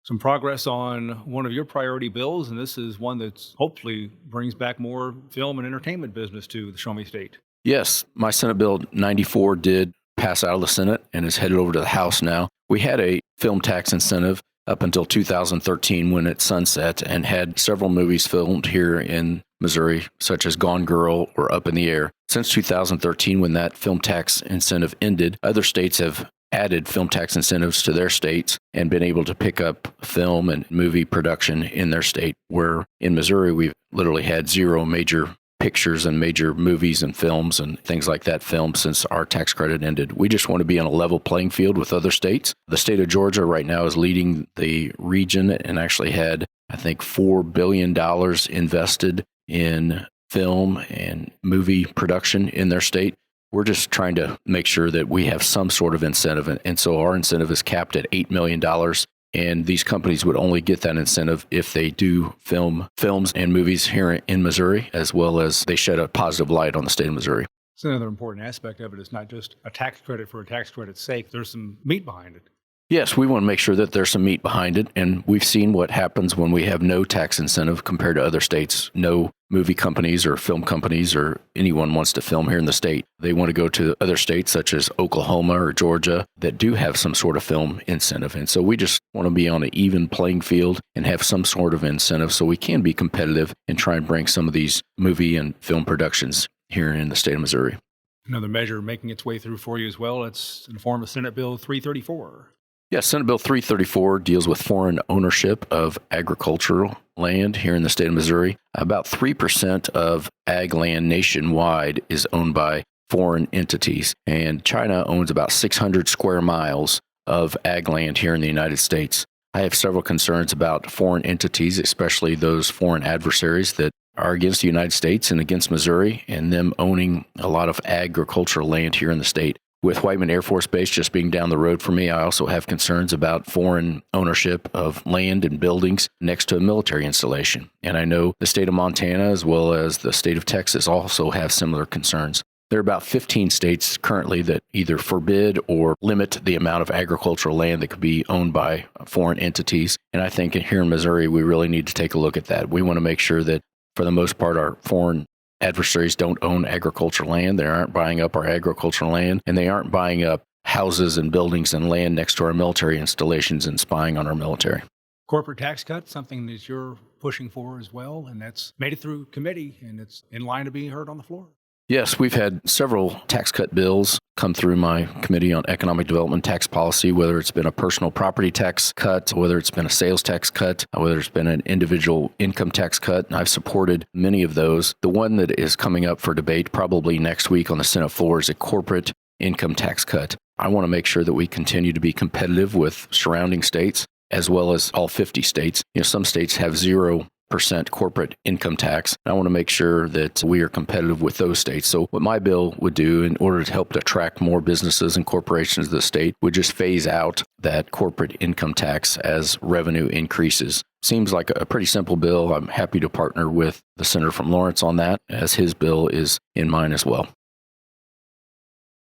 some progress on one of your priority bills, and this is one that's hopefully brings back more film and entertainment business to the Show Me State. Yes, my Senate Bill 94 did pass out of the Senate and is headed over to the House now. We had a film tax incentive up until 2013 when it sunset and had several movies filmed here in Missouri, such as Gone Girl or Up in the Air. Since 2013, when that film tax incentive ended, other states have added film tax incentives to their states and been able to pick up film and movie production in their state, where in Missouri, we've literally had zero major pictures and major movies and films and things like that filmed since our tax credit ended. We just want to be on a level playing field with other states. The state of Georgia right now is leading the region and actually had, I think, $4 billion invested in film and movie production in their state. We're just trying to make sure that we have some sort of incentive. And so our incentive is capped at $8 million. And these companies would only get that incentive if they do films and movies here in Missouri, as well as they shed a positive light on the state of Missouri. So another important aspect of it is not just a tax credit for a tax credit's sake. There's some meat behind it. Yes, we want to make sure that there's some meat behind it. And we've seen what happens when we have no tax incentive compared to other states. No movie companies or film companies or anyone wants to film here in the state. They want to go to other states such as Oklahoma or Georgia that do have some sort of film incentive. And so we just want to be on an even playing field and have some sort of incentive so we can be competitive and try and bring some of these movie and film productions here in the state of Missouri. Another measure making its way through for you as well. It's in the form of Senate Bill 334. Yes, Senate Bill 334 deals with foreign ownership of agricultural land here in the state of Missouri. About 3% of ag land nationwide is owned by foreign entities, and China owns about 600 square miles of ag land here in the United States. I have several concerns about foreign entities, especially those foreign adversaries that are against the United States and against Missouri, and them owning a lot of agricultural land here in the state. With Whiteman Air Force Base just being down the road from me, I also have concerns about foreign ownership of land and buildings next to a military installation. And I know the state of Montana, as well as the state of Texas, also have similar concerns. There are about 15 states currently that either forbid or limit the amount of agricultural land that could be owned by foreign entities. And I think here in Missouri, we really need to take a look at that. We want to make sure that, for the most part, our foreign adversaries don't own agricultural land. They aren't buying up our agricultural land, and they aren't buying up houses and buildings and land next to our military installations and spying on our military. Corporate tax cut, something that you're pushing for as well, and that's made it through committee, and it's in line to be heard on the floor. Yes, we've had several tax cut bills come through my Committee on Economic Development Tax Policy, whether it's been a personal property tax cut, whether it's been a sales tax cut, whether it's been an individual income tax cut. I've supported many of those. The one that is coming up for debate probably next week on the Senate floor is a corporate income tax cut. I want to make sure that we continue to be competitive with surrounding states as well as all 50 states. Some states have 0% corporate income tax. I want to make sure that we are competitive with those states. So what my bill would do in order to help attract more businesses and corporations to the state would just phase out that corporate income tax as revenue increases. Seems like a pretty simple bill. I'm happy to partner with the senator from Lawrence on that, as his bill is in mine as well.